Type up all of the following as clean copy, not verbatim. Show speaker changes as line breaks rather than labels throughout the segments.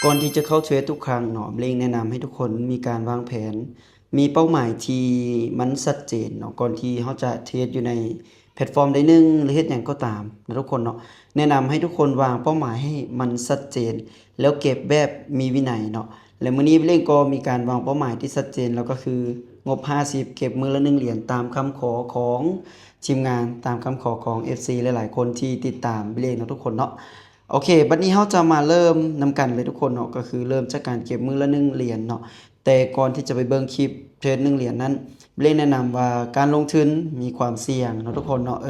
ก่อนที่จะเข้าเทรดทุกครั้งเนาะเล้งแนะนำให้ทุกคนมีการวางแผนมีเป้าหมายที่มันชัดเจนเนาะก่อนที่เขาจะเทรดอยู่ในแพลตฟอร์มใดหนึ่งหรือเฮ็ดหยังก็ตามนะทุกคนเนาะแนะนำให้ทุกคนวางเป้าหมายให้มันชัดเจนแล้วเก็บแบบมีวินัยเนาะและมื้อนี้เล้งก็มีการวางเป้าหมายที่ชัดเจนแล้วก็คืองบ50เก็บมื้อละ1เหรียญตามคำขอของทีมงานตามคำขอของ FC หลายๆคนที่ติดตามเล้งเนาะทุกคนเนาะ โอเคบัดนี้เราจะมาเริ่มนำกันเลยทุกคนเนาะก็คือเริ่มจากการเก็บมื้อละ1เหรียญเนาะแต่ก่อนที่จะไปเบิ่งคลิปเทรด1เหรียญนั้นเล้งแนะนำว่าการลงทุนมีความเสี่ยงเนาะทุกคนเนาะ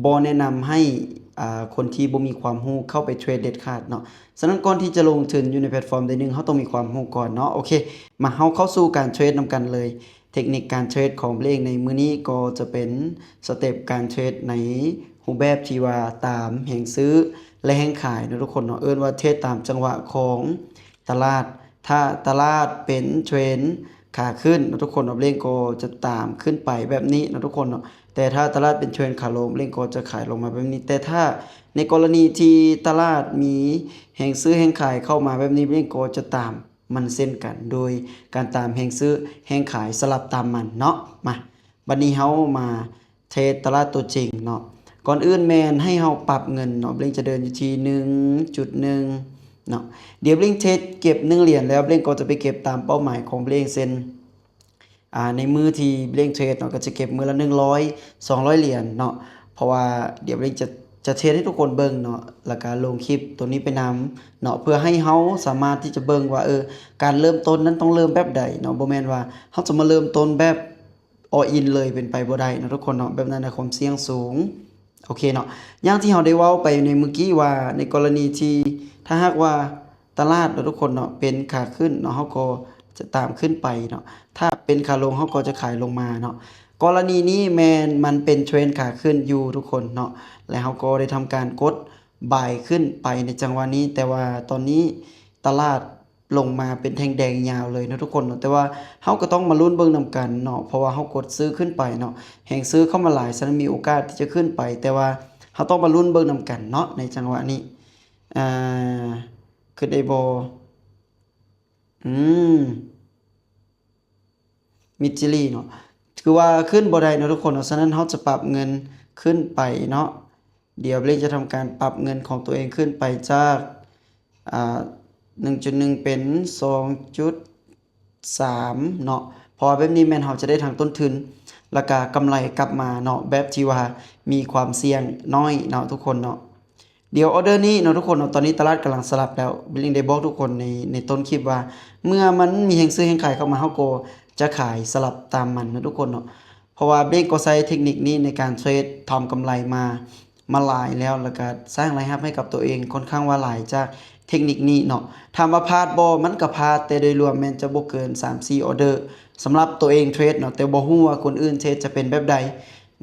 บ่แนะนำให้คนที่บ่มีความรู้เข้าไปเทรดเด็ดขาดเนาะฉะนั้นก่อนที่จะลงทุนอยู่ในแพลตฟอร์มใดหนึ่งเราต้องมีความรู้ก่อนเนาะโอเคมาเราเข้าสู่การเทรดนำกันเลยเทคนิคการเทรดของเล้งในมื้อนี้ก็จะเป็นสเต็ปการเทรดในรูปแบบที่ว่าตามแห่งซื้อและแห่งขายนะทุกคนเนาะว่าเทรดตามจังหวะของตลาดถ้าตลาดเป็นเทรนขาขึ้นนะทุกคนเนาะเล่นก็จะตามขึ้นไปแบบนี้นะทุกคนเนาะแต่ถ้าตลาดเป็นเทรนขาลงเล่นก็จะขายลงมาแบบนี้แต่ถ้าในกรณีที่ตลาดมีแห่งซื้อแห่งขายเข้ามาแบบนี้เล่นก็จะตามมันเส้นกันโดยการตามแห่งซื้อแห่งขายสลับตามมันเนาะมาบัดนี้เฮามาเทรดตลาดตัวจริงเนาะก่อนอื่นแมนให้เฮาปรับเงินเนาะเบลงจะเดินอยู่ที่ 1.1 เนาะเดี๋ยวเบลงเทรดเก็บ1เหรียญแล้วเบลงก็จะไปเก็บตามเป้าหมายของเบลงเซ็นในมือที่เบลงเทรดเนาะก็จะเก็บมือละ100 200เหรียญเนาะเพราะว่าเดี๋ยวเบลงจะเทรดให้ทุกคนเบิ่งเนาะแล้วก็ลงคลิปตัวนี้ไปนำเนาะเพื่อให้เฮาสามารถที่จะเบิ่งว่าการเริ่มต้นนั้นต้องเริ่มแบบใดเนาะบ่แม่นว่าเฮาจะมาเริ่มต้นแบบall in เลยเป็นไปบ่ได้เนาะทุกคนเนาะแบบนั้นน่ะความเสี่ยงสูงโอเคเนาะอย่างที่เราได้เว้าไปในเมื่อกี้ว่าในกรณีที่ถ้าหากว่าตลาดทุกคนเนาะเป็นขาขึ้นเนาะเฮาก็จะตามขึ้นไปเนาะถ้าเป็นขาลงเฮาก็จะขายลงมาเนาะกรณีนี้แมนมันเป็นเทรนขาขึ้นอยู่ทุกคนเนาะและเฮาก็ได้ทำการกดบ่ายขึ้นไปในจังหวะนี้แต่ว่าตอนนี้ตลาดลงมาเป็นแท่งแดงยาวเลยนะทุกคนเนาะแต่ว่าเฮาก็ต้องมาลุ้นเบิ่งนำกันเนาะเพราะว่าเฮากดซื้อขึ้นไปเนาะแห่งซื้อเข้ามาหลายฉะนั้นมีโอกาสที่จะขึ้นไปแต่ว่าเฮาต้องมาลุ้นเบิ่งนำกันเนาะในจังหวะนี้อ่าขึ้นได้บ่อืมมิดจิลีเนาะคือว่าขึ้นบ่ได้เนาะทุกคนเนาะฉะนั้นเฮาจะปรับเงินขึ้นไปเนาะเดี๋ยวเบลจะทำการปรับเงินของตัวเองขึ้นไปจากอ่า 1.1 เป็น 2.3 เนาะพอแบบนี้แม่นเฮาจะได้ทางต้นทุนแล้วก็กำไรกลับมาเนาะแบบที่ว่ามีความเสี่ยงน้อยเนาะทุกคนเนาะเดี๋ยวออเดอร์นี้เนาะทุกคนเนาะตอนนี้ตลาดกำลังสลับแล้วบิลลิงได้บอกทุกคนในต้นคลิปว่าเมื่อมันมีแห่งซื้อแห่งขายเข้ามาเฮาก็จะขายสลับตามมันนะทุกคนเนาะเพราะว่าเบลก็ใช้เทคนิคนี้ในการเทรดทำกำไรมาหลายแล้วก็สร้างรายรับให้กับตัวเองค่อนข้างว่าหลายจากเทคนิคนี้เนาะถามว่าพลาดบ่มันก็พลาดแต่โดยรวมแม่นจะบ่เกิน 3-4 ออเดอร์สำหรับตัวเองเทรดเนาะแต่บ่ฮู้ว่าคนอื่นเทรดจะเป็นแบบใด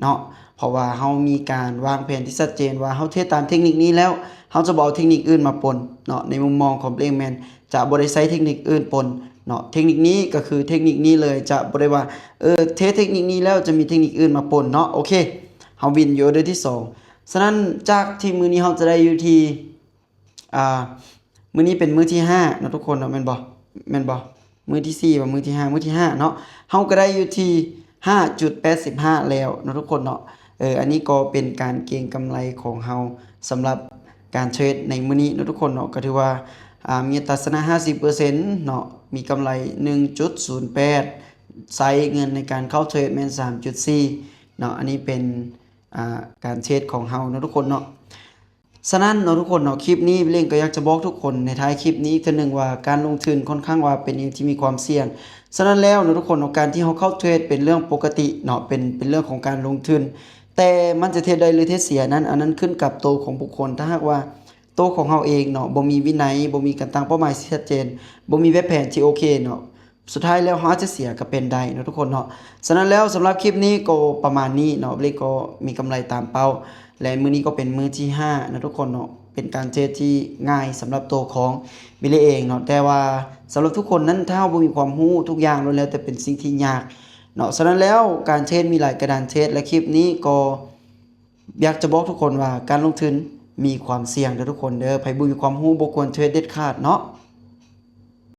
เนาะเพราะว่าเฮามีการวางแผนที่ชัดเจนว่าเฮาเทรดตามเทคนิคนี้แล้วเฮาจะบ่เอาเทคนิคอื่นมาปนเนาะในมุมมองของเบลแมนจะบ่ได้ใช้เทคนิคอื่นปนเนาะเทคนิคนี้ก็คือเทคนิคนี้เลยจะบ่ได้ว่าเทรดเทคนิคนี้แล้วจะมีเทคนิคอื่นมาปนเนาะโอเคเฮาวินอยู่ออเดอร์ที่2ฉะนั้นจากที่มื้อนี้เฮาจะได้อยู่ที่มื้อนี้เป็นมื้อที่5เนาะทุกคนเนาะแม่นบ่มื้อที่4บ่มื้อที่5มื้อที่5เนาะเฮาก็ได้อยู่ที่ 5.85 แล้วเนาะทุกคนเนาะอันนี้ก็เป็นการเก็งกำไรของเฮาสำหรับการเทรดในมื้อนี้เนาะทุกคนเนาะก็ถือว่ามีอัตราชนะ 50% เนาะมีกำไร 1.08 ใช้เงินในการเข้าเทรดแม่น 3.4 เนาะอันนี้เป็นการเทรดของเฮาเนาะทุกคนเนาะฉะนั้นเนาะทุกคนเนาะคลิปนี้เล่งก็อยากจะบอกทุกคนในท้ายคลิปนี้คือนึงว่าการลงทุนค่อนข้างว่าเป็นสิ่งที่มีความเสี่ยงฉะนั้นแล้วเนาะทุกคนเนาะการที่เฮาเข้าเทรดเป็นเรื่องปกติเนาะเป็นเรื่องของการลงทุนแต่มันจะเทรดได้หรือเทรดเสียนั้นอันนั้นขึ้นกับตัวของบุคคลถ้าหากว่าตัวของเฮาเองเนาะบ่มีวินัยบ่มีการตั้งเป้าหมายที่ชัดเจนบ่มีแบบแผนที่โอเคเนาะสุดท้ายแล้วเฮาจะเสียก็เป็นได้เนาะทุกคนเนาะฉะนั้นแล้วสำหรับคลิปนี้ก็ประมาณนี้เนาะเล่ก็มีกำไรตามเป้าและมื้อนี้ก็เป็นมื้อที่5นะทุกคนเนาะเป็นการเทรดที่ง่ายสำหรับตัวของบิลลี่เองเนาะแต่ว่าสำหรับทุกคนนั้นถ้าบ่มีความรู้ทุกอย่างแล้วแต่เป็นสิ่งที่ยากเนาะฉะนั้นแล้วการเทรดมีหลายกระดานเทรดและคลิปนี้ก็อยากจะบอกทุกคนว่าการลงทุนมีความเสี่ยงเด้อทุกคนเด้อไผบ่มีความรู้บ่ควรเทรดเด็ดขาดเนาะ